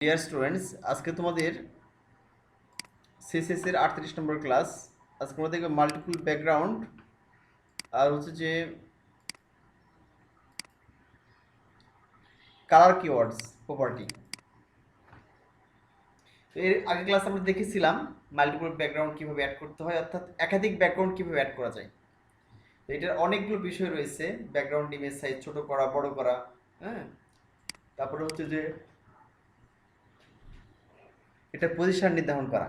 Dear students, আজকে তোমাদের CSS এর 38 নম্বর ক্লাস। আজকে আমরা দেখব মাল্টিপল ব্যাকগ্রাউন্ড আর হচ্ছে যে কালার কিওয়ার্ডস প্রপার্টি। এর আগে ক্লাস আমরা দেখেছিলাম মাল্টিপল ব্যাকগ্রাউন্ড কিভাবে অ্যাড করতে হয়, অর্থাৎ একাধিক ব্যাকগ্রাউন্ড কিভাবে অ্যাড করা যায়। তো এটার অনেকগুলো বিষয় রয়েছে, ব্যাকগ্রাউন্ড ইমেজ সাইজ ছোট করা, বড় করা, হ্যাঁ, তারপরে হচ্ছে যে এটা পজিশন নির্ধারণ করা,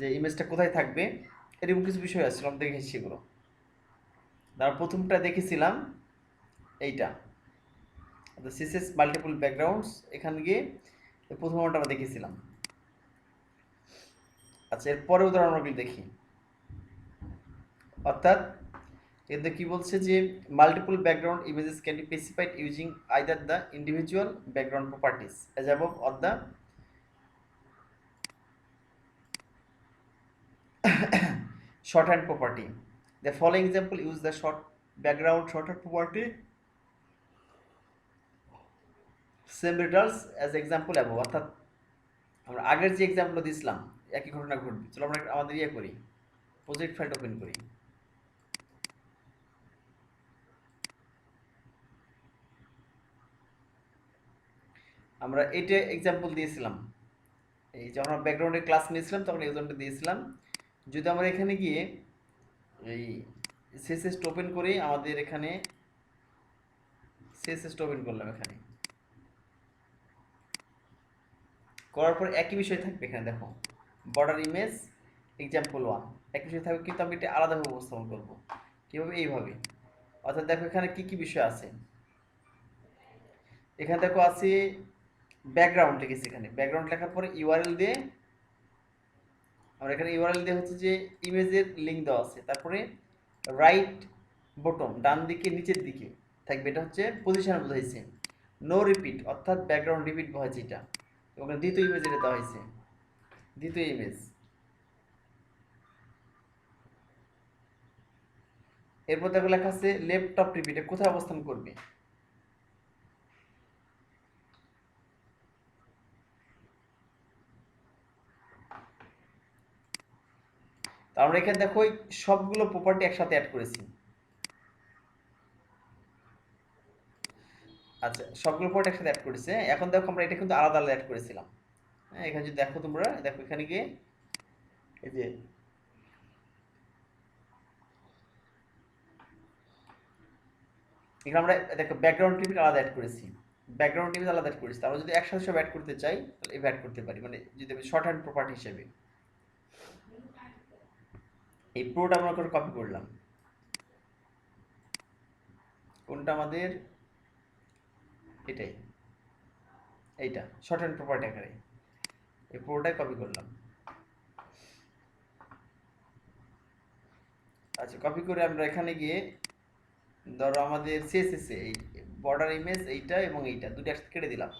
যে ইমেজটা কোথায় থাকবে, এরকম কিছু বিষয় আছে, আমরা দেখেছি সেগুলো। তার প্রথমটা দেখেছিলাম এইটা, সিএসএস মাল্টিপল ব্যাকগ্রাউন্ডস। এখানে গিয়ে প্রথম আমরা দেখেছিলাম। আচ্ছা, এরপরে উদাহরণগুলো দেখি। অর্থাৎ এতে কি বলছে যে multiple background images can be specified using either the individual background properties as above or the shorthand property. The following example use the background shorthand property. Same results as example above. অর্থাৎ আমরা আগের যে example দিয়েছিলাম একই ঘটনা ঘটবে। চলো আমরা আমাদের ইয়ে করি, প্রজেক্ট ফাইল ওপেন করি। আমরা এইটা এক্সাম্পল দিয়েছিলাম, এই যখন আমরা ব্যাকগ্রাউন্ডের ক্লাস নিয়েছিলাম তখন এক্সাম্পল দিয়েছিলাম। যদি আমরা এখানে গিয়ে এই সিএসএস ওপেন করি, আমাদের এখানে সিএসএস ওপেন করলাম, এখানে করার পর একই বিষয় থাকবে। এখানে দেখো বর্ডার ইমেজ এক্সাম্পল 1 একই বিষয় থাকবে, কিন্তু আমি এটা আলাদাভাবে উপস্থাপন করবো। কীভাবে? এইভাবে। অর্থাৎ দেখো এখানে কি কি বিষয় আছে। এখানে দেখো আছে ব্যাকগ্রাউন্ড লিখেছি, এখানে ব্যাকগ্রাউন্ড লেখার পরে ইউআরএল দিয়ে, আমরা এখানে ইউআরএল দিয়ে হচ্ছে যে ইমেজের লিঙ্ক দেওয়া আছে। তারপরে রাইট বটম, ডান দিকে নিচের দিকে থাকবে, এটা হচ্ছে পজিশন বোঝাইছে। নো রিপিট, অর্থাৎ ব্যাকগ্রাউন্ড রিপিট বোঝাচ্ছে এটা। এবং দ্বিতীয় ইমেজ এটা দেওয়া হয়েছে, দ্বিতীয় ইমেজ। এরপর দেখো লেখা আছে লেফট টপ রিপিট, কোথায় অবস্থান করবে। তো আমরা এখানে দেখো সবগুলো প্রপার্টি একসাথে অ্যাড করেছি। আচ্ছা, সবগুলো প্রপার্টি একসাথে অ্যাড করেছে। এখন দেখো আমরা এটা কিন্তু আলাদা আলাদা অ্যাড করেছিলাম। হ্যাঁ, এখানে যদি দেখো তোমরা, দেখো এখানে গিয়ে এই যে এখানে আমরা দেখো ব্যাকগ্রাউন্ড রিপিট আলাদা অ্যাড করেছি, ব্যাকগ্রাউন্ড রিপিট আলাদা অ্যাড করেছি। আমরা যদি একসাথে সব অ্যাড করতে চাই তাহলে এভাবে অ্যাড করতে পারি, মানে যদি শর্ট হ্যান্ড প্রপার্টি হিসেবে। এই পুরোটা আমরা করে কপি করলাম, কোনটা আমাদের এটাই, এইটা শর্ট হ্যান্ড প্রপার্টি আকারে এই পুরোটাই কপি করলাম। আচ্ছা, কপি করে আমরা এখানে গিয়ে ধরো আমাদের সিএসএস এই বর্ডার ইমেজ এইটা এবং এইটা দুটো একসাথে কেটে দিলাম।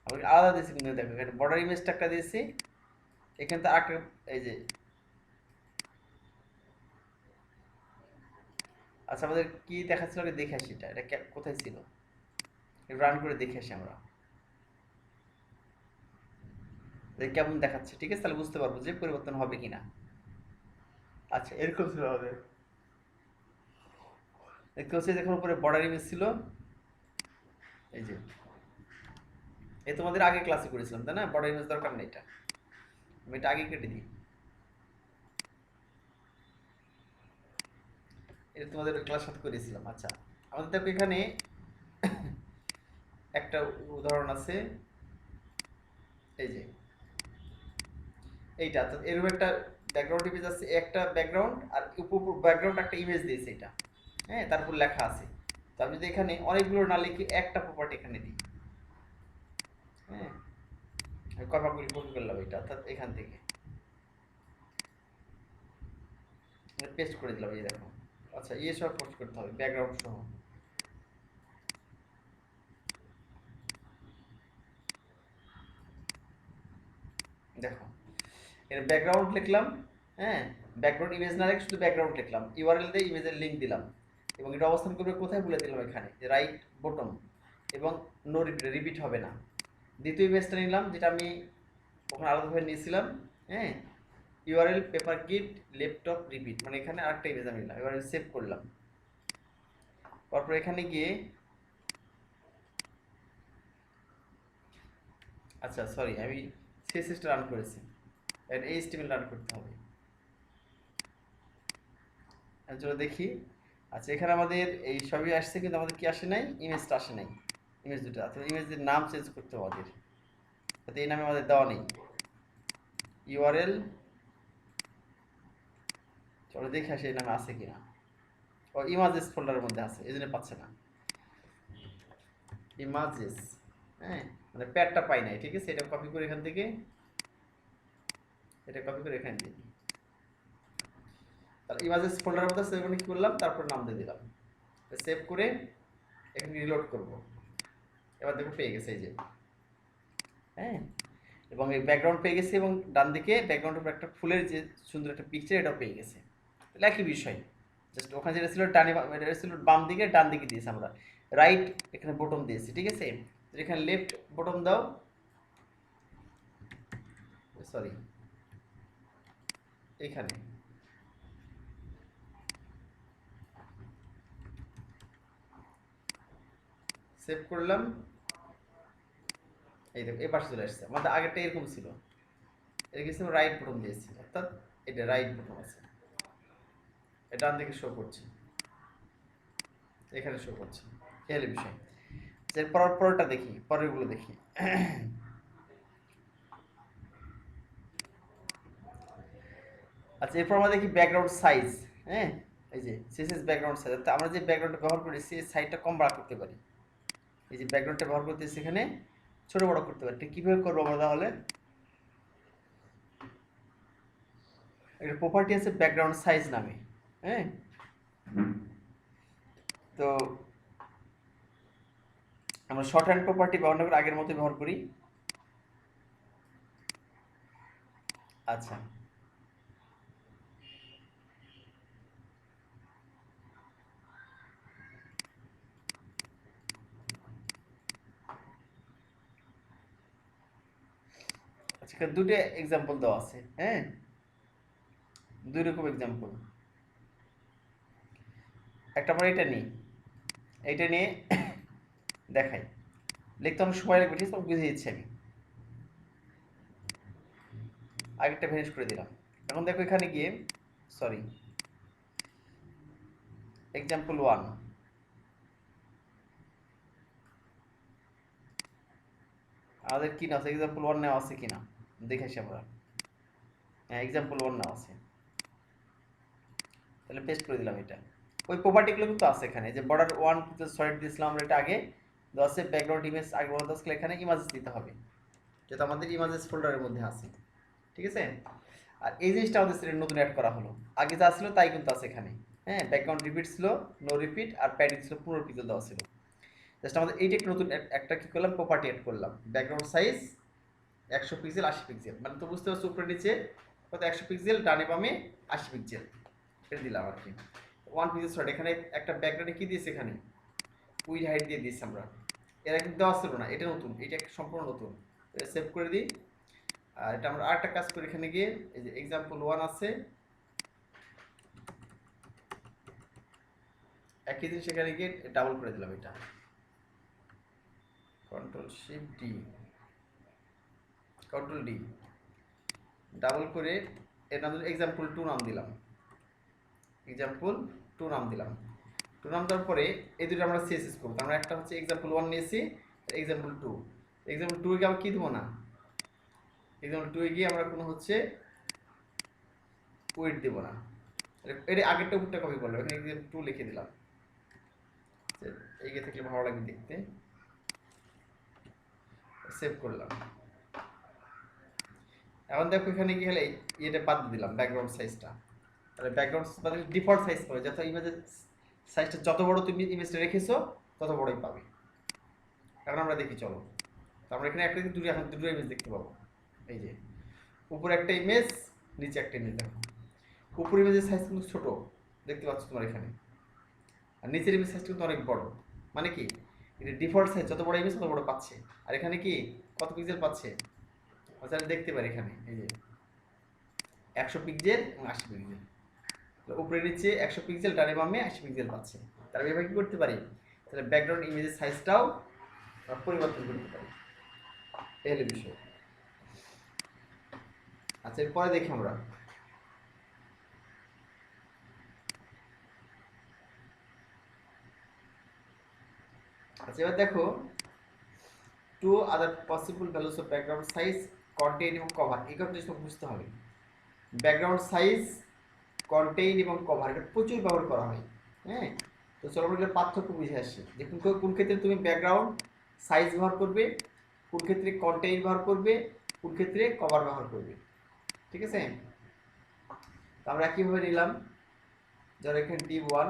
আমি আলাদা দিয়েছি, কিন্তু দেখো এখানে বর্ডার ইমেজটা একটা দিয়েছি, এখানে তো একটা এই যে। আচ্ছা, আমাদের কি দেখাচ্ছিল আগে দেখে আসি, এটা কোথায় ছিল, রান করে দেখে আসি আমরা কেমন দেখাচ্ছে। ঠিক আছে, তাহলে বুঝতে পারবো যে পরিবর্তন হবে কিনা। আচ্ছা, এরকম ছিল আমাদের, দেখতে হচ্ছে দেখুন উপরে বর্ডার ইমেজ ছিল, এই যে এই তোমাদের আগে ক্লাসে করেছিলাম তাই না, বর্ডার ইমেজ দরকার নেই, এটা আমি এটা আগে কেটে দিই। এটা তোমাদের ক্লাস সাথে করেছিলাম। আচ্ছা, আমাদের দেখো এখানে একটা উদাহরণ আছে, এই যে এইটা। তো এরকম একটা ব্যাকগ্রাউন্ড ইমেজ আছে, একটা ব্যাকগ্রাউন্ড আর উপর ব্যাকগ্রাউন্ড একটা ইমেজ দিয়েছে এটা, হ্যাঁ, তারপর লেখা আছে। তো আমি যদি এখানে অনেকগুলো না লিখে একটা প্রপার্টি এখানে দিই, হ্যাঁ, কপি করলাম এটা, অর্থাৎ এখান থেকে পেস্ট করে দিলাম, এই দেখো। আচ্ছা, ইয়ে সব পোস্ট করতে হবে ব্যাকগ্রাউন্ড সহ। দেখো এর ব্যাকগ্রাউন্ড লিখলাম, হ্যাঁ, ব্যাকগ্রাউন্ড ইমেজ না লিখে শুধু ব্যাকগ্রাউন্ড লিখলাম, ইউআরএল দিয়ে ইমেজের লিঙ্ক দিলাম, এবং এটা অবস্থান করবে কোথায় বলে দিলাম, এখানে রাইট বটম, এবং নো রিপিট, রিপিট হবে না। দ্বিতীয় ইমেজটা নিলাম যেটা আমি ওখানে আলাদাভাবে নিয়েছিলাম, হ্যাঁ, URL paper kit laptop repeat, মানে এখানে আরেকটা ইমেজ আমি নিলাম, এবার সেভ করলাম। তারপর এখানে গিয়ে, আচ্ছা সরি আমি সিএসএসটা রান করেছি, এটা এইচটিএমএল রান করতে হবে। চলো দেখি। আচ্ছা এখানে আমাদের এই সবই আসছে, কিন্তু আমাদের কি আসে নাই, ইমেজটা আসে নাই, ইমেজ দুটো আছে, ইমেজের নাম চেঞ্জ করতে হবে আমাদের, তাতে এই নামে আমাদের দেওয়া নেই। ইউআরএল, চলো দেখে আসি এই নামে আছে কিনা। ও ইমাজেস ফোল্ডারের মধ্যে আছে, এই জন্য পাচ্ছে না। ইমাজেস, হ্যাঁ, মানে প্যাডটা পাই নাই, ঠিক আছে, এটা কপি করে এখান থেকে, এটা কপি করে এখানে দিই। তাহলে ইমাজেস ফোল্ডারের মধ্যে সেভ কি করলাম, তারপর নাম দিয়ে দিলাম, সেভ করে এখানে রিলোড করব। এবার দেখো পেয়ে গেছে এই যে, হ্যাঁ, এবং এই ব্যাকগ্রাউন্ড পেয়ে গেছে, এবং ডান দিকে ব্যাকগ্রাউন্ডের উপর একটা ফুলের যে সুন্দর একটা পিকচার, এটাও পেয়ে গেছে। তাহলে একই বিষয়, জাস্ট ওখানে যেটা ছিল ডানে, এটা ছিল বাম দিকে, ডান দিকে দিয়েছি আমরা রাইট, এখানে বটন দিয়েছি, ঠিক আছে। এখানে লেফট বটন দাও, সরি এখানে সেভ করলাম, এই দেখো এই পাশে চলে আসছে। আমাদের আগেরটা এরকম ছিল, এটা কিছু রাইট বটন দিয়েছি, অর্থাৎ এটা রাইট বটন আছে, এটা ডান দিকে শো করছে, এখানে শো করছে, এই হলো বিষয়। এরপর পরেরটা দেখি, পরেরগুলো দেখি। আচ্ছা এরপর আমরা দেখি ব্যাকগ্রাউন্ড সাইজ, হ্যাঁ, এই যে সিএসএস ব্যাকগ্রাউন্ড সাইজ, অর্থাৎ আমরা যে ব্যাকগ্রাউন্ডটা ব্যবহার করি সেই সাইজটা কম বড় করতে পারি। এই যে ব্যাকগ্রাউন্ডটা ব্যবহার করতে সেখানে ছোট বড় করতে পারি, কিভাবে করবো আমরা তাহলে, একটা প্রপার্টি আছে ব্যাকগ্রাউন্ড সাইজ নামে, হ্যাঁ, তো আমরা শর্ট হ্যান্ড প্রপার্টি ব্যবহার করে আগের মতো ব্যবহার করি। আচ্ছা আচ্ছা দুটো এক্সাম্পল দেওয়া আছে, হ্যাঁ, দুই রকম এক্সাম্পল। একটা আমরা এটা নিই, এইটা নিয়ে দেখাই, লিখতে অনেক সময় লাগবে, ঠিক আছে, বুঝে দিচ্ছি আমি। আগেরটা ভ্যানিশ করে দিলাম। এখন দেখো এখানে গিয়ে, সরি, এক্সাম্পল 1, আমাদের কি না আছে, এক্সাম্পল 1 নেওয়া আছে কিনা দেখে আসি আমরা। হ্যাঁ এক্সাম্পল 1 নেওয়া আছে, তাহলে পেস্ট করে দিলাম এটা। ওই প্রপার্টিগুলো কিন্তু আছে এখানে, যে বর্ডার 1 সলিড দিয়েছিলাম আমরা, এটা আগে দেওয়া আছে, ব্যাকগ্রাউন্ড ইমেজ আগে বলা আছে, এখানে ইমেজেস দিতে হবে, যেটা আমাদের ইমেজেস ফোল্ডারের মধ্যে আছে, ঠিক আছে। আর এই জিনিসটা আমাদের সেটা নতুন অ্যাড করা হলো, আগে যা ছিল তাই কিন্তু আছে এখানে, হ্যাঁ, ব্যাকগ্রাউন্ড রিপিট ছিল, নো রিপিট, আর প্যাডিং ছিল 15 পিক্সেল দেওয়া ছিল। জাস্ট আমাদের এইটা একটা নতুন একটা কি করলাম, প্রপার্টি অ্যাড করলাম, ব্যাকগ্রাউন্ড সাইজ 100 পিক্সেল 80 পিক্সেল, মানে তো বুঝতে পারছো উপরে নিচে কত, 100 পিক্সেল, ডানে বামে 80 পিক্সেল, এটা দিলাম আর কি। 1 পিক্সেল শর্ট, এখানে একটা ব্যাকগ্রাউন্ডে কি দিয়েছে, এখানে উইড হাইট দিয়ে দিয়েছি আমরা, এরা কিন্তু দেওয়া ছিল না, এটা নতুন, এটা সম্পূর্ণ নতুন। সেভ করে দিই। আর এটা আমরা আরেকটা কাজ করি, এখানে গিয়ে এই যে এক্সাম্পল 1 আছে, একই জিনিস এখানে গিয়ে ডাবল করে দিলাম, এটা control shift D, control D, double করে এর নাম এক্সাম্পল 2 নাম দিলাম, এক্সাম্পল 2 নাম দিলাম। 2 নাম দেওয়ার পরে এই দুটো আমরা সিএসএস করবো, আমরা একটা হচ্ছে এক্সাম্পল 1 নিয়েছি, এক্সাম্পল 2, এক্সাম্পল 2 কে আমরা কি দেবো না, এক্সাম্পল 2 এ গিয়ে আমরা কোনো হচ্ছে ওয়েট দেবো না, এটা আগেরটা উপরটা কপি করলাম, এখানে এক্সাম্পল 2 লিখে দিলাম, এগিয়ে থাকলে ভালো লাগবে দেখতে, সেভ করলাম। এখন দেখো এখানে কি হলে এটা বাদ দিলাম ব্যাকগ্রাউন্ড সাইজটা, তাহলে ব্যাকগ্রাউন্ড মানে ডিফল্ট সাইজ পাবে, যত ইমেজের সাইজটা যত বড় তুমি ইমেজটা রেখেছো তত বড়ই পাবে। এখন আমরা দেখি চলো, তো আমরা এখানে একটা দুটো, এখন দুটো ইমেজ দেখতে পাবো, এই যে উপরে একটা ইমেজ, নিচে একটা ইমেজ, দেখো উপর ইমেজের সাইজ কিন্তু ছোট দেখতে পাচ্ছ তোমার এখানে, আর নিচের ইমেজ সাইজ কিন্তু অনেক বড়, মানে কি এটা ডিফল্ট সাইজ, যত বড় ইমেজ তত বড় পাচ্ছে। আর এখানে কি কত পিক্সেল পাচ্ছে তাহলে দেখতে পারি এখানে, এই যে 100 পিক্সেল এবং 80 পিক্সেল, উপরে নিচে 100 পিক্সেল, ডানে বামে 80 পিক্সেল পাচ্ছে। তারপরে এবার কি করতে পারি, তাহলে ব্যাকগ্রাউন্ড ইমেজের সাইজটাও পরিবর্তন করতে পারি, এই হলো বিষয়। আচ্ছা এরপরে দেখি আমরা, আচ্ছা এবার দেখো to other possible values of background size, contain এবং কভার। এই কথা জিনিসটা বুঝতে হবে। ব্যাকগ্রাউন্ড সাইজ, কন্টেইন এবং কভার এটা প্রচুর ব্যবহার করা হয়। হ্যাঁ, তো চলো আমরা পার্থক্য বুঝে আসি যে কোন ক্ষেত্রে তুমি ব্যাকগ্রাউন্ড সাইজ ব্যবহার করবে, কোন ক্ষেত্রে কন্টেইন ব্যবহার করবে, কোন ক্ষেত্রে কভার ব্যবহার করবে। ঠিক আছে, তো আমরা একইভাবে নিলাম, ধরো এখানে ডিপ 1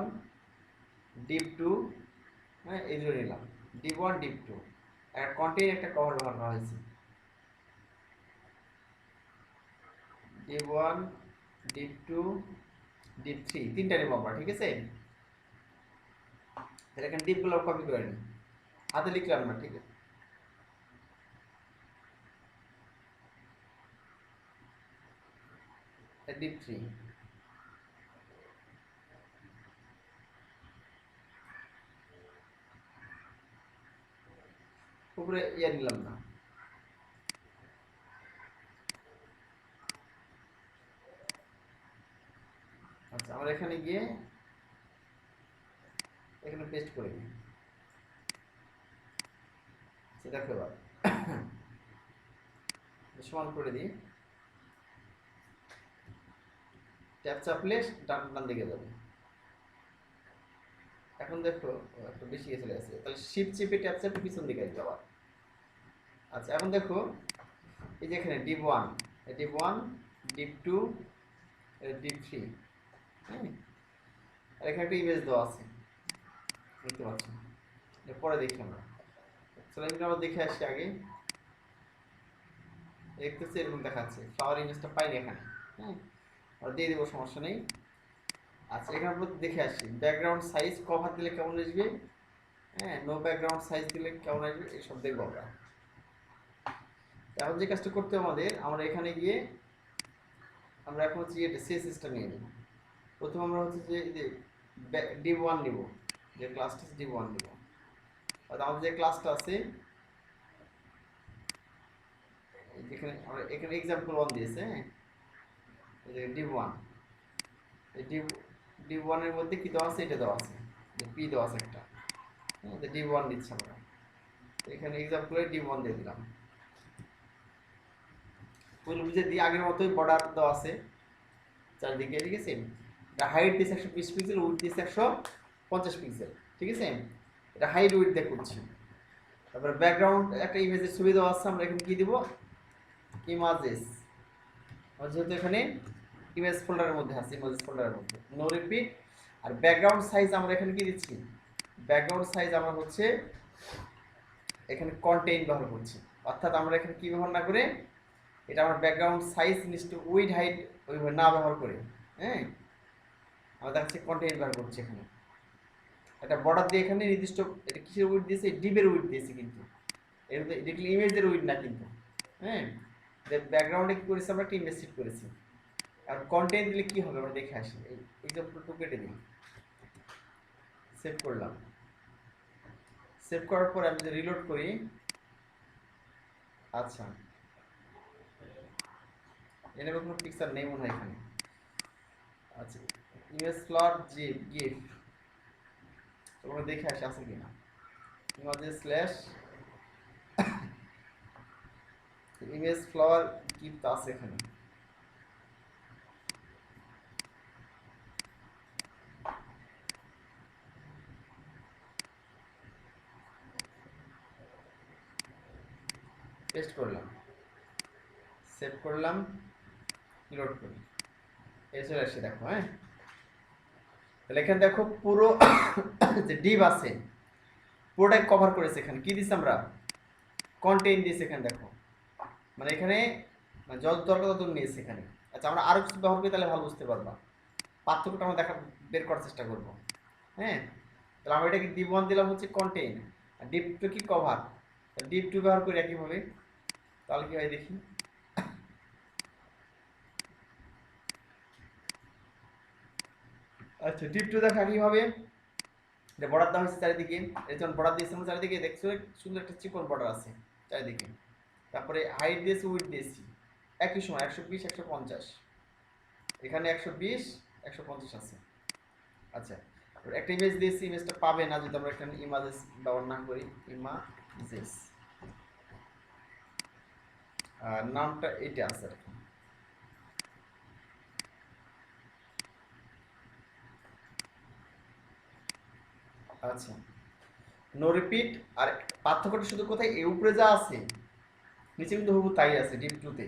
ডিপ 2, হ্যাঁ এই দুটো নিলাম, ডিপ 1 ডিপ 2, একটা কন্টেইন একটা কভার ব্যবহার করা হয়েছে। ডিপ 1 ডিপ 2 ডিপ 3 তিনটা নিব আমরা, ঠিক আছে। তাহলে এখানে ডিপগুলো কপি করে নিই, হাতে লিখলাম না, ঠিক আছে। ডিপ 3, উপরে ইয়ে নিলাম না। আচ্ছা আমরা এখানে গিয়ে এখানে পেস্ট করে দিই। আচ্ছা দেখো এবার সমান করে দিই, ট্যাপ চাপলে ডান দিকে যাবে। এখন দেখো একটু বেশি চলে আসছে, তাহলে শিফট চেপে ট্যাপ চাপে পিছন দিকে যাওয়া। আচ্ছা এখন দেখো এই যে এখানে ডিপ 1 ডিপ 1 ডিপ 2 ডিপ 3, হ্যাঁ আর এখানে একটা ইমেজ দেওয়া আছে দেখতে পাচ্ছ। পরে দেখি আমরা, চলো আমরা দেখে আসি আগে। দেখতেছি এরকম দেখাচ্ছে, ফ্লাওয়ার ইমেজটা পাইনি এখানে, হ্যাঁ আর দিয়ে দেবো, সমস্যা নেই। আচ্ছা এখানে আমরা দেখে আসি ব্যাকগ্রাউন্ড সাইজ কভার দিলে কেমন আসবে, হ্যাঁ নো ব্যাকগ্রাউন্ড সাইজ দিলে কেমন আসবে, এইসব দেখবো আমরা। এখন যে কাজটা করতে হবে আমরা এখানে গিয়ে আমরা এখন হচ্ছে সিএসএসটা নিয়ে নিব। প্রথমে আমরা হচ্ছে যে ডিপ 1 নিব, যে ক্লাসটা ডিপ 1 নিব। আর আমাদের যে ক্লাসটা আছে যেখানে আমরা এখানে এক্সাম্পল 1 দিয়েছে, হ্যাঁ এই যে ডিপ 1, এই ডিপ 1 এর মধ্যে কি দেওয়া আছে, এটা দেওয়া আছে যে পি দেওয়া আছে একটা, হ্যাঁ যে ডিপ 1 দিচ্ছি আমরা, এখানে এক্সাম্পলে ডিপ 1 দিয়ে দিলাম। ফুল বুঝে দিয়ে আগের মতোই বর্ডার দেওয়া আছে চারদিকে, ঠিক আছে। এটা হাইট দিয়েছে 120 পিক্সেল, উইডথ দিয়েছে 150 পিক্সেল, ঠিক আছে। এটা হাইট উইডথ দিয়ে করছি। তারপরে ব্যাকগ্রাউন্ড একটা ইমেজের ছবি দেওয়া আছে, আমরা এখানে কি দিব, ইমেজেস, যেহেতু এখানে ইমেজ ফোল্ডারের মধ্যে আছে, ইমেজেস ফোল্ডারের মধ্যে নো রিপিট। আর ব্যাকগ্রাউন্ড সাইজ আমরা এখানে কি দিচ্ছি, ব্যাকগ্রাউন্ড সাইজ আমরা হচ্ছে এখানে কন্টেইন ব্যবহার করছি, অর্থাৎ আমরা এখানে কি ব্যবহার না করে, এটা আমার ব্যাকগ্রাউন্ড সাইজ নিশ্চিত উইড হাইট ওইভাবে না ব্যবহার করে, হ্যাঁ আমরা দেখাচ্ছি কন্টেইন ব্যবহার করছি। এখানে একটা বর্ডার দিয়ে এখানে নির্দিষ্ট এটা কিসের উইড দিয়েছে, ডিপের উইড দিয়েছে, কিন্তু এটা দেখলে ইমেজের উইড না কিন্তু, হ্যাঁ ব্যাকগ্রাউন্ডে কি করেছি আমরা একটা ইমেজ সেট করেছি। আর কন্টেন্ট দিলে কি হবে আমরা দেখে আসি, এক্সাম্পলটা কেটে দিই, সেভ করলাম। সেভ করার পর আমি যদি রিলোড করি, আচ্ছা এখানে কোনো পিকচার নেই মনে হয় এখানে। আচ্ছা ইমেজ স্লট গিফট, তোমরা দেখে আসি আছে কিনা, image slash image flower gift আছে এখানে। পেস্ট করলাম, সেভ করলাম, লোড করি, এই চলে আসছে দেখো। হ্যাঁ তাহলে এখানে দেখো পুরো যে ডিপ আছে পুরোটাই কভার করেছে। এখানে কি দিচ্ছি আমরা, কন্টেইন দিয়েছে এখানে দেখো, মানে এখানে যত দরকার তত নিয়েছে এখানে। আচ্ছা আমরা আরো কিছু ব্যবহার করি তাহলে ভালো বুঝতে পারবা, পার্থক্যটা আমরা বের করার চেষ্টা করবো। হ্যাঁ তাহলে আমরা এটাকে ডিপ 1 দিলাম হচ্ছে কন্টেইন, ডিপ টু কি কভার, ডিপ টু ব্যবহার করি একইভাবে, তাহলে কি হয় দেখি। আচ্ছা ডিপ টু দেখো একইভাবে, যে বর্ডার দেওয়া হয়েছে চারিদিকে, এই যখন বর্ডার দিয়েছে চারিদিকে দেখছো সুন্দর একটা চিকন বর্ডার আছে চারিদিকে, তারপরে হাইট দিয়েছি উইথ দিয়েছি একই সময় 120 150, এখানে 120 150 আছে। আচ্ছা একটা ইমেজ দিয়েছি, ইমেজটা পাবে না যদি আমরা এখানে ইমেজেস ব্যবহার না করি, ইমেজেস নামটা এটা আছে আর কি। আচ্ছা নো রিপিট, আর পার্থক্যটা শুধু কোথায়, এই উপরে যা আছে নিচে কিন্তু হুবহু তাই আছে ডিপ টুতে,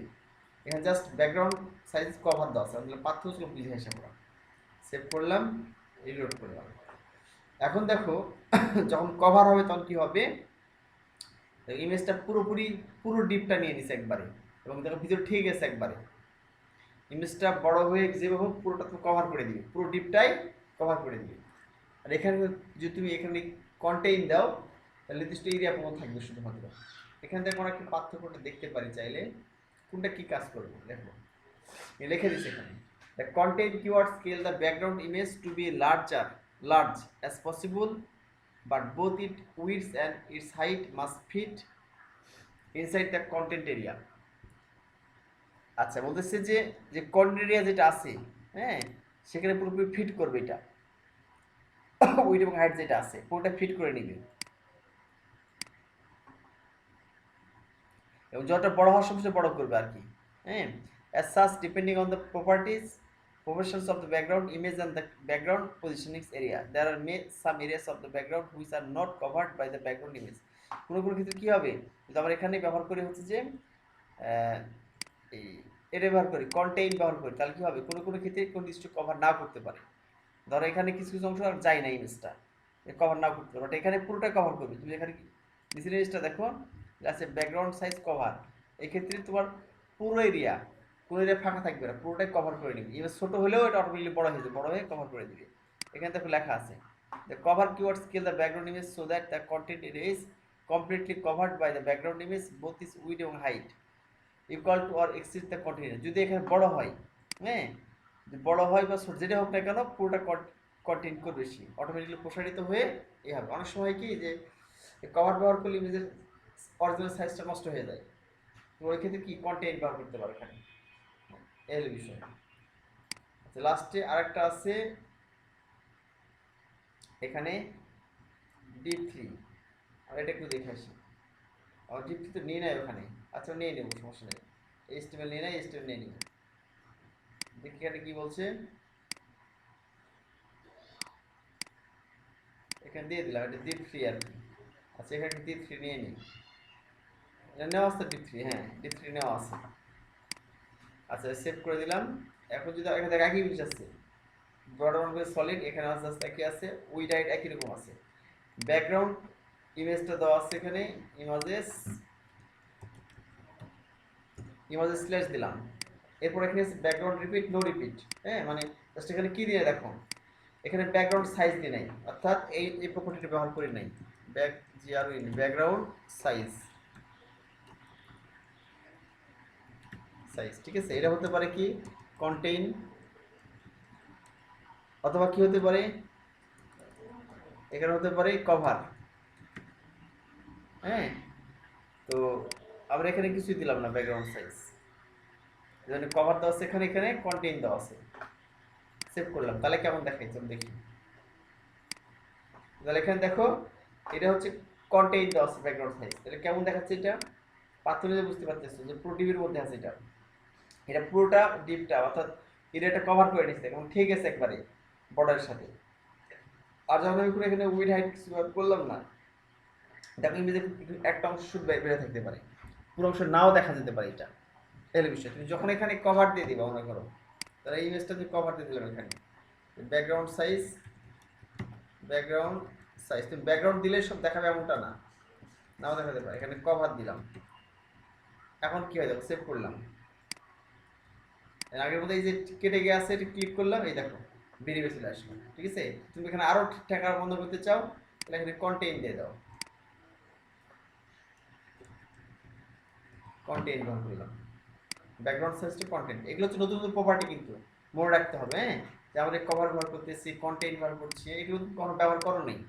এখানে জাস্ট ব্যাকগ্রাউন্ড সাইজ কভার দেওয়া আছে, তাহলে পার্থক্য ছিল বুঝে আসে আমরা। সেভ করলাম, রিলোড করলাম। এখন দেখো যখন কভার হবে তখন কি হবে, ইমেজটা পুরোপুরি পুরো ডিপটা নিয়ে নিছে একবারে, এবং দেখো ভিতরে ঠিক আছে একবারে, ইমেজটা বড় হয়ে যেভাবে হোক পুরোটা তুমি কভার করে দিবে, পুরো ডিপটাই কভার করে দিবে। আর এখানে যদি তুমি এখানে কন্টেইন দাও তাহলে নির্দিষ্ট এরিয়া কোনো থাকবে শুধুমাত্র। এখান থেকে আমরা একটু পার্থক্যটা দেখতে পারি চাইলে, কোনটা কি কাজ করবে দেখো, লিখে দিচ্ছে এখানে, the content keyword scale the background image to be large as possible, but both its width and its height must fit inside the content area. আচ্ছা বলতেছে যে যে কন্টেন্ট এরিয়া যেটা আছে, হ্যাঁ সেখানে পুরোপুরি ফিট করবে এটা, উইড এবং হাইট যেটা আছে পুরোটা ফিট করে নিবে, এবং যতটা বড় হওয়ার সবচেয়ে বড় করবে আর কি। হ্যাঁ as such depending on the proportions of the background image and the background positioning area, there are some areas of the background which are not covered by the background image. কোনো কোনো ক্ষেত্রে কি হবে, যদি আমরা এখানে ব্যবহার করি হচ্ছে যে এই এটা ব্যবহার করি কন্টেইন ব্যবহার করি, তাহলে কি হবে কোনো কোনো ক্ষেত্রে কোন নির্দিষ্ট কভার না করতে পারে, ধরো এখানে কিছু কিছু অংশ আর যায় না ইমেজটা কভার না করতে পারে, বাট এখানে পুরোটা কভার করবে। তুমি এখানে নিচের ইমেজটা দেখো আছে ব্যাকগ্রাউন্ড সাইজ কভার, এক্ষেত্রে তোমার পুরো এরিয়া, কোনো এরিয়া ফাঁকা থাকবে না, পুরোটাই কভার করে নিবে, ইমেজ ছোট হলেও এটা অটোমেটিকলি বড় হয়ে যাবে, বড় হয়ে কভার করে দিবে। এখানে দেখো লেখা আছে the cover keyword scale the background image so that the content area is completely covered by the background image both its width এবং height equal to or exceed the content area. যদি এখানে বড় হয়, হ্যাঁ বড় হয় বা ছোট যেটা হোক না কেন পুরোটা কন্টেন্ট করবে, বেশি অটোমেটিকলি প্রসারিত হয়ে এই হবে। অনেক সময় কি যে কভার ব্যবহার করলে ইমেজের অরিজিনাল সাইজটা নষ্ট হয়ে যায়, তো ওই ক্ষেত্রে কি কন্টেন্ট ব্যবহার করতে পারো এখানে, এই হলো বিষয়। আচ্ছা লাস্টে আরেকটা আছে এখানে ডিপ থ্রি, আর এটা একটু দেখে আসি, আর ডিপ থ্রি তো নিয়ে নেয় ওখানে, আচ্ছা নিয়ে নেবো সমস্যা নেই, এইচটিএমএল নিয়ে নেয়, এইচটিএমএল নিয়ে নেবো। দেখি এখানে কি বলছে, এখানে দিয়ে দিলাম এটা ডিপ থ্রি আর কি। আচ্ছা এখানে ডিপ থ্রি নিয়ে নিই, এটা নেওয়া আছে ডিপ থ্রি, হ্যাঁ ডিপ থ্রি নেওয়া আছে। আচ্ছা সেভ করে দিলাম। এখন যদি এখানে দেখ একই জিনিস আছে, ব্রডব্যান্ড সলিড এখানে আস্তে আস্তে একই আছে, উইড হাইট একই রকম আছে, ব্যাকগ্রাউন্ড ইমেজটা দেওয়া আছে এখানে ইমেজেস স্ল্যাশ দিলাম, এরপর এখানে ব্যাকগ্রাউন্ড রিপিট নো রিপিট, হ্যাঁ মানে জাস্ট এখানে কি দিয়ে দেখো এখানে ব্যাকগ্রাউন্ড সাইজ দিয়ে নাই, অর্থাৎ এই প্রপার্টিটা ব্যবহার করি নাই, ব্যাকগ্রাউন্ড সাইজ ঠিক আছে। এটা হতে পারে কি কন্টেইন, অথবা কি হতে পারে এখানে হতে পারে কভার, হ্যাঁ তো আমরা এখানে কিছুই দিলাম না ব্যাকগ্রাউন্ড সাইজ, এখানে কভার দেওয়া আছে, এখানে এখানে কন্টেইন দেওয়া আছে। সেভ করলাম, তাহলে কেমন দেখাচ্ছে দেখি, তাহলে এখানে দেখো এটা হচ্ছে কন্টেইন দেওয়া আছে ব্যাকগ্রাউন্ড সাইজ, এটা কেমন দেখাচ্ছে, এটা পাথরে বুঝতে পারতেছো যে পুরো ডিপের মধ্যে আছে, এটা এটা পুরোটা ডিপটা অর্থাৎ এরিয়াটা কভার করে নিচ্ছে এবং ঠিক আছে একবারে বর্ডারের সাথে। আর যখন আমি কোনো এখানে উইড হাইট কিছু করলাম না, দেখো ইমেজে একটা অংশ শুধু বেড়ে থাকতে পারে, পুরো অংশ নাও দেখা যেতে পারে, এটা এর বিষয়। তুমি যখন এখানে কভার দিয়ে দিবা মনে করো, তাহলে এই ইমেজটা তুমি কভার দিয়ে দিলাম এখানে ব্যাকগ্রাউন্ড সাইজ তুমি ব্যাকগ্রাউন্ড দিলে সব দেখাবে এমনটা না, নাও দেখাতে পারে, এখানে কভার দিলাম। এখন কি হয়ে যাবে, সেভ করলাম, আগের মধ্যে এই যে কেটে গিয়ে আছে এটা ক্লিক করলাম, এই দেখো বেরিয়ে চলে আসলো, ঠিক আছে। তুমি এখানে আরো ঠিকঠাক বন্ধ করতে চাও তাহলে এখানে কন্টেইন দিয়ে দাও, কন্টেন্ট ব্যবহার করলাম, ব্যাকগ্রাউন্ড সাইজটা কন্টেন্ট, এগুলো হচ্ছে নতুন নতুন প্রপার্টি, কিন্তু মনে রাখতে হবে। হ্যাঁ, যে আমরা কভার ব্যবহার করতেছি, কন্টেন্ট ব্যবহার করছি, এগুলো কোনো ব্যবহার করো নেই।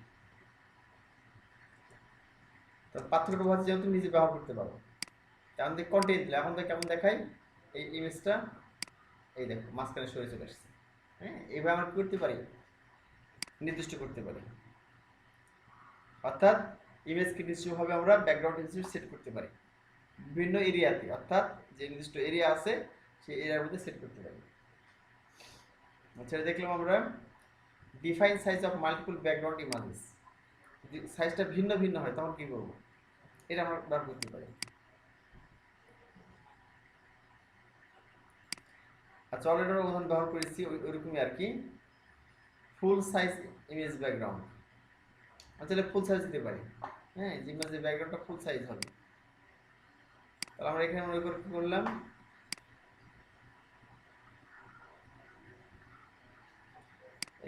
তো পার্থক্যটা হচ্ছে যেন তুমি নিজে ব্যবহার করতে পারো। কারণ দিয়ে কন্টেন্ট দিলে এখন তো কেমন দেখায় এই ইমেজটা, এই দেখো মাঝখানে সরে চলে আসছে। হ্যাঁ, এইভাবে আমরা করতে পারি, নির্দিষ্ট করতে পারি। অর্থাৎ ইমেজকে নিশ্চিতভাবে আমরা ব্যাকগ্রাউন্ড হিসেবে সেট করতে পারি বিভিন্ন এরিয়াতে, অর্থাৎ যে নির্দিষ্ট এরিয়া আছে সেই এরিয়ার মধ্যে সেট করতে পারি। আচ্ছা, দেখলাম আমরা define size of multiple background images. যদি সাইজটা ভিন্ন ভিন্ন হয় তখন কি করবো, এটা আমরা ব্যবহার করতে পারি। আচ্ছা, অলরেডি আমরা উদাহরণ ব্যবহার করেছি ওইরকমই আর কি, ফুল সাইজ ইমেজ ব্যাকগ্রাউন্ড। আচ্ছা, ফুল সাইজ দিতে পারি। হ্যাঁ, যে ইমেজের ব্যাকগ্রাউন্ডটা ফুল সাইজ হবে। তাহলে আমরা এখানে মনে করে কি করলাম,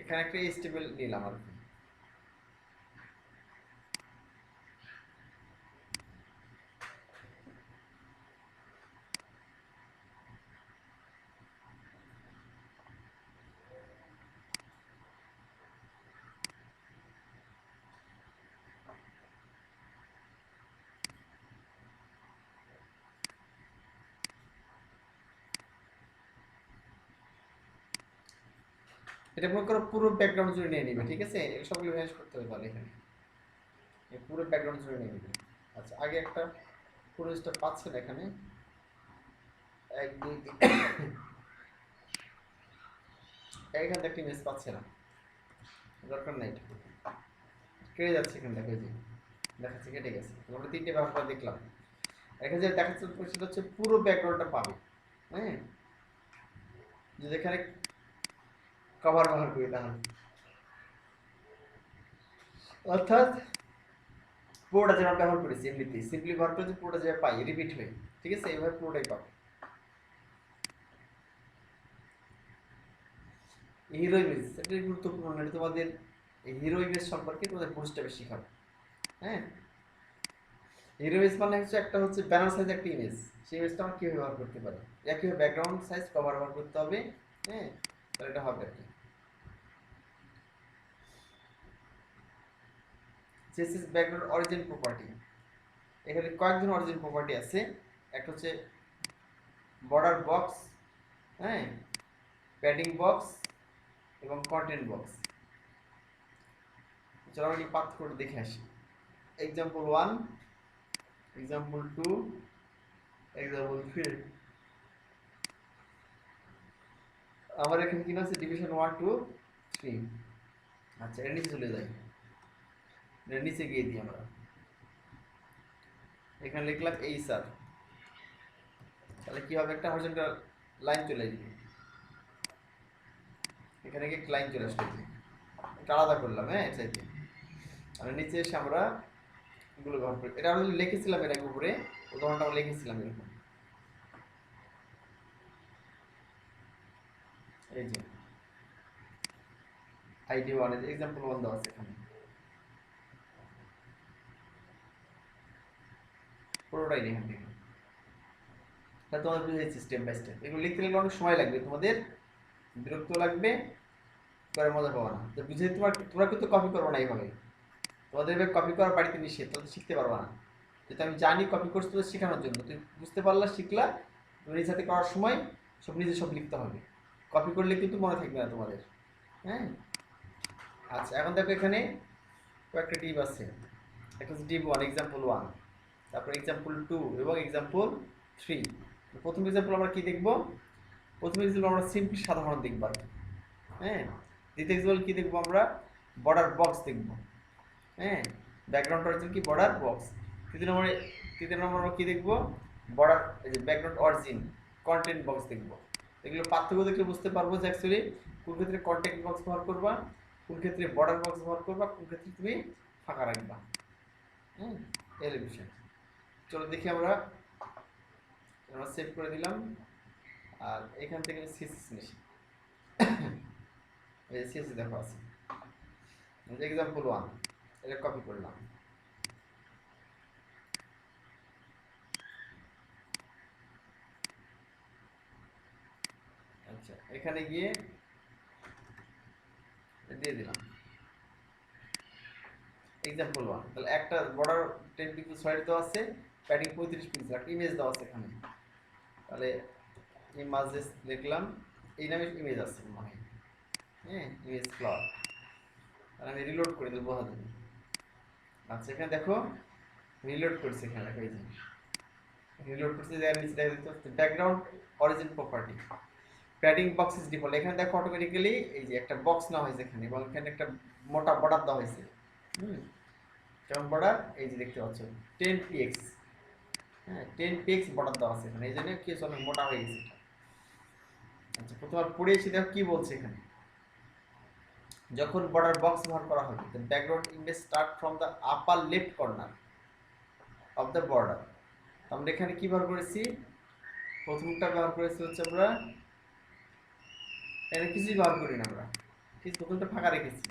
এখানে একটা স্টেবল নিলাম আর কি। এটা মনে করো পুরো ব্যাকগ্রাউন্ড জুড়ে নিয়ে নিবে, ঠিক আছে? এগুলো সবগুলো ম্যানেজ করতে হবে তাহলে এখানে এই পুরো ব্যাকগ্রাউন্ড জুড়ে নিয়ে নিবে। আচ্ছা, আগে একটা পুরো স্টেপ পাচ্ছেন এখানে, 1 2 3 এখানে একটা ইমেজ পাচ্ছে না, দরকার নাই, এটা কেটে যাচ্ছে। এখানে দেখো যে দেখাচ্ছে কেটে গেছে। আমরা তিনটে ব্যবহার করে দেখলাম, এখানে যে দেখাচ্ছে সেটা হচ্ছে পুরো ব্যাকগ্রাউন্ডটা পাবে। হ্যাঁ, যদি এখানে কভার ব্যবহার করি তাহলে, অর্থাৎ পুরোটা যেন ব্যবহার করেছি এমনিতেই সিম্পলি ব্যবহার করেছি, পুরোটা যে পাই রিপিট হয়ে, ঠিক আছে? এইভাবে পুরোটাই পাবো। হিরো ইমেজ এটা গুরুত্বপূর্ণ, এটা তোমাদের হিরো ইমেজ সম্পর্কে তোমাদের বুঝতে বেশি শেখাবে। হ্যাঁ, হিরো ইমেজ মানে হচ্ছে একটা হচ্ছে ব্যানার সাইজ একটা ইমেজ, সেই ইমেজটা আমরা কীভাবে ব্যবহার করতে পারি, একইভাবে ব্যাকগ্রাউন্ড সাইজ কভার ব্যবহার করতে হবে। হ্যাঁ, তাহলে এটা হবে আর কি। চেসিস ব্যাকগ্রাউন্ড অরিজিন প্রপার্টি, এখানে কয়েকজন অরিজিন প্রপার্টি আছে। একটা হচ্ছে বর্ডার বক্স, হ্যাঁ, প্যাডিং বক্স এবং কন্টেন্ট বক্স। চলো আমরা এই পার্থক্যটা দেখে আসি। Example 1, example 2, example 3। আমার এখানে কি আছে, ডিভিশন 1 2 3। আচ্ছা, এর নিচে চলে যাই, এর নিচে গিয়ে দিই আমরা, এখানে লিখলাম এই স্যার। তাহলে কি হবে, একটা হরিজন্টাল লাইন চলে আসবে, এখানে গিয়ে লাইন চলে আসবে, এটা আলাদা করলাম। হ্যাঁ, চাইতে আর নিচে এসে আমরা এগুলো ব্যবহার করি। এটা আমি লিখেছিলাম এর আগে উপরে, উদাহরণটা আমরা লিখেছিলাম এরকম, এই যে আইডি 1 এর এক্সাম্পল 1 দেওয়া আছে এখানে, পুরোটাই এখান থেকে। তাহলে তোমাদের বুঝেছি স্টেপ বাই স্টেপ। এগুলো লিখতে গেলে অনেক সময় লাগবে, তোমাদের বিরক্ত লাগবে, করে মজা পাবো না। তো বুঝে তোমরা কিন্তু কপি করবো না এইভাবে, তোমাদের এভাবে কপি করা বাড়িতে নিষেধ, তোমরা শিখতে পারবা না। যেটা আমি জানি কপি করছি তোদের শেখানোর জন্য, তুমি বুঝতে পারলা, শিখলা, তুমি নিজের সাথে করার সময় সব নিজে সব লিখতে হবে, কপি করলে কিন্তু মনে থাকবে না তোমাদের। হ্যাঁ, আচ্ছা, এখন দেখো এখানে কয়েকটা ডিপ আছে। একটা হচ্ছে ডিপ 1 এক্সাম্পল 1, তারপর এক্সাম্পল 2 এবং এক্সাম্পল 3। প্রথম এক্সাম্পল আমরা কি দেখব, প্রথম এক্সাম্পল আমরা সিম্পলি সাধারণ দেখব আর কি। হ্যাঁ, দ্বিতীয় এক্সাম্পল কি দেখব আমরা, বর্ডার বক্স দেখব। হ্যাঁ, ব্যাকগ্রাউন্ড অরিজিন কি, বর্ডার বক্স। তৃতীয় নম্বর আমরা কি দেখব, বর্ডার, এই যে ব্যাকগ্রাউন্ড অরিজিন কন্টেন্ট বক্স দেখব। এগুলো পার্থক্য দেখলে বুঝতে পারবো যে অ্যাকচুয়ালি কোন ক্ষেত্রে কন্টেন্ট বক্স ব্যবহার করবা, কোন ক্ষেত্রে বর্ডার বক্স ব্যবহার করবা, কোন ক্ষেত্রে তুমি ফাঁকা রাখবা। হুম, এর বিষয়। চলো দেখি আমরা সেভ করে দিলাম, আর এখান থেকে সিএসএস নিছি, এই সিএসএস দেখো আছে, এক্সাম্পল 1 এটা কপি করলাম। আচ্ছা, এখানে গিয়ে দিয়ে দিলাম এক্সাম্পল 1। তাহলে একটা বর্ডার 10 পিক্সেল সলিড দেওয়া আছে, প্যাডিং 35 পিক্সেল, একটা ইমেজ দেওয়া আছে এখানে। তাহলে ইমেজেস লিখলাম, এই নামে ইমেজ আছে মনে হয়, হ্যাঁ, ইমেজ ফ্লাওয়ার। তাহলে আমি রিলোড করে দেবো বোঝা যাবে। আচ্ছা, এখানে দেখো রিলোড করছে, এখানে দেখো এই যে রিলোড করছে, নিচে দেখা দিতে background origin property padding box is default. এখানে দেখো অটোমেটিক্যালি এই যে একটা বক্স নেওয়া হয়েছে এখানে, এবং এখানে একটা মোটা বর্ডার দেওয়া হয়েছে। কেমন বর্ডার? এই যে দেখতে পাচ্ছ 10px, হ্যাঁ 10px বর্ডার দেওয়া আছে এখানে, এই জন্য কি অনেক মোটা হয়ে গেছে। আচ্ছা, প্রথমে পড়েছি, দেখো কি বলছে এখানে। যখন বর্ডার বক্স ব্যবহার করা হবে, the background image start from the upper left corner of the border। আমরা এখানে কি ব্যবহার করেছি? প্রথমটা ব্যবহার করেছি হচ্ছে আমরা এখানে কিছুই ব্যবহার করি না, আমরা ঠিক প্রথমটা ফাঁকা রেখেছি।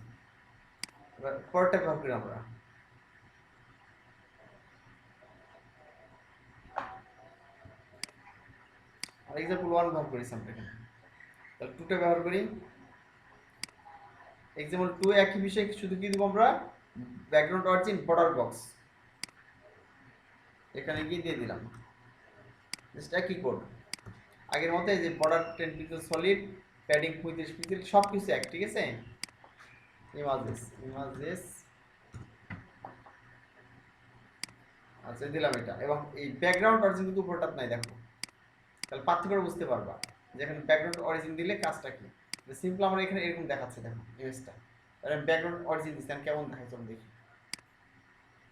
এবার পরেরটা ব্যবহার করি আমরা, আর এক্সাম্পল 1 ব্যবহার করেছি আমরা এখানে। তাহলে 2টা ব্যবহার করি, এক্সাম্পল 2 একই বিষয়, শুধু কি দেবো আমরা ব্যাকগ্রাউন্ড অরিজিন বর্ডার বক্স, এখানে গিয়ে দিয়ে দিলাম জাস্ট একই কোড আগের মতো। এই যে border 10 pixel solid, padding 35 pixel, সব কিছু এক, ঠিক আছে। ইমেজেস আচ্ছা দিলাম এটা, এবং এই ব্যাকগ্রাউন্ড অরিজিন কিন্তু উপরটা নাই, দেখো তাহলে পার্থক্য বুঝতে পারবা যে এখানে ব্যাকগ্রাউন্ড অরিজিন দিলে কাজটা কি। সিম্পল আমরা এখানে এরকম দেখাচ্ছে, দেখো ইমেজটা, তাহলে ব্যাকগ্রাউন্ড অরিজিন দিচ্ছি, আমি কেমন দেখাচ্ছে আমি দেখি।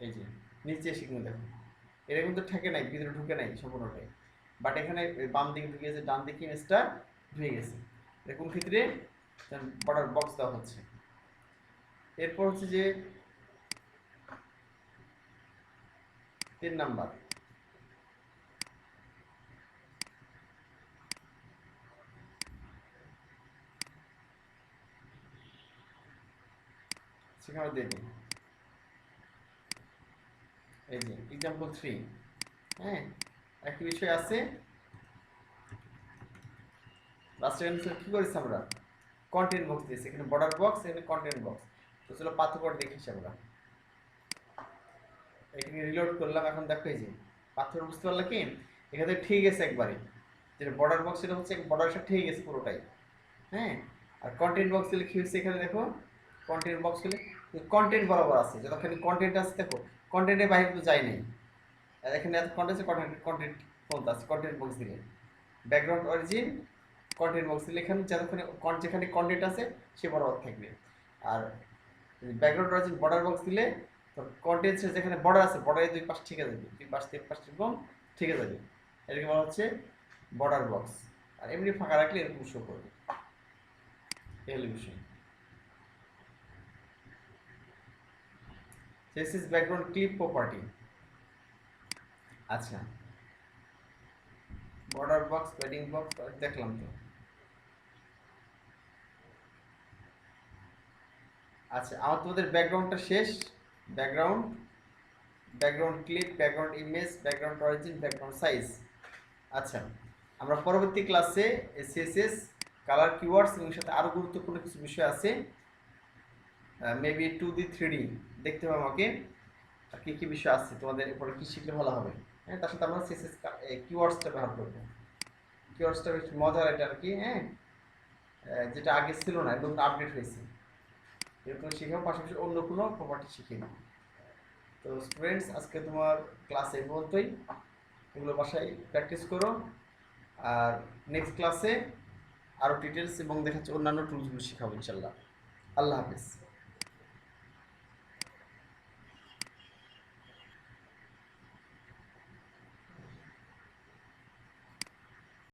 এই যে নিচে এসে কিন্তু দেখো এটা কিন্তু ঠেকে নাই, ভিতরে ঢুকে নাই সম্পূর্ণটাই, বাট এখানে বাম দিকে ঢুকে গেছে, ডান দিকে ইমেজটা ঢুকে গেছে। এরকম ক্ষেত্রে বর্ডার বক্স দেওয়া হচ্ছে। এরপর হচ্ছে যে 3 নাম্বার, সেখানে দিয়ে দিই এই যে এক্সাম্পল 3, হ্যাঁ একই বিষয় আছে। লাস্টে কি করেছি আমরা? কন্টেন্ট বক্স দিয়েছি, এখানে বর্ডার বক্স, এখানে কন্টেন্ট বক্স। তো চলো পার্থক্য দেখিস আমরা, এখানে রিলোড করলাম, এখন দেখো এই যে পার্থক্য বুঝতে পারলে কি, এখানে ঠিক আছে একবারে, যেটা বর্ডার বক্স সেটা হচ্ছে বর্ডার সাথে ঠিক গেছে পুরোটাই, হ্যাঁ। আর কন্টেন্ট বক্স দিলে কি হচ্ছে, এখানে দেখো কন্টেন্ট বক্স হলে কন্টেন্ট বরাবর আছে, যতখানি কন্টেন্ট আছে দেখো কন্টেন্টের বাইরে তো যায় নাই, এখানে এত কন্টেন্ট কন্টেন্ট বলতে আছে। কন্টেন্ট বক্স দিলে ব্যাকগ্রাউন্ড অরিজিন কন্টেন্ট বক্স দিলে এখানে যতক্ষণে যেখানে কন্টেন্ট আছে সে বরাবর থাকবে। আর ব্যাকগ্রাউন্ড অরিজিন বর্ডার বক্স দিলে কন্টেন্ট যেখানে বর্ডার আছে, বর্ডারের দুই পাশ ঠিক আছে, দুই পাশ তিন পাশ এবং ঠিক আছে, এটাকে বলা হচ্ছে বর্ডার বক্স। আর এমনি ফাঁকা রাখলে এরকম শো করবে, এই হলো বিষয়। This is background clip property। আচ্ছা, বর্ডার বক্স, প্যাডিং বক্স দেখলাম তো। আচ্ছা, আমার তোমাদের ব্যাকগ্রাউন্ডটা শেষ। Background clip, background image, background origin, background size. আচ্ছা, আমরা পরবর্তী ক্লাসে সিএসএস কালার কিওয়ার্ডস এবং সাথে আরও গুরুত্বপূর্ণ কিছু বিষয় আছে, মেবি 2D 3D দেখতে হবে আমাকে, আর কী কী বিষয় আছে তোমাদের এরপরে কী শিখলে ভালো হবে, হ্যাঁ। তার সাথে আমরা সিএসএস কিওয়ার্ডসটা ব্যবহার করবো। কিওয়ার্ডসটা বেশ মজার এটা আর কি, হ্যাঁ, যেটা আগে ছিল না, নতুন আপডেট হয়েছে, এরকম শিখাও, পাশাপাশি অন্য কোনো প্রপার্টি শিখে নাও। তো স্টুডেন্টস, আজকে তোমার ক্লাস এই পর্যন্তই, এগুলো বাসায় প্র্যাকটিস করো, আর নেক্সট ক্লাসে আরও ডিটেলস এবং দেখাচ্ছে অন্যান্য টুলসগুলো শেখাবো ইনশাল্লাহ। আল্লাহ হাফেজ।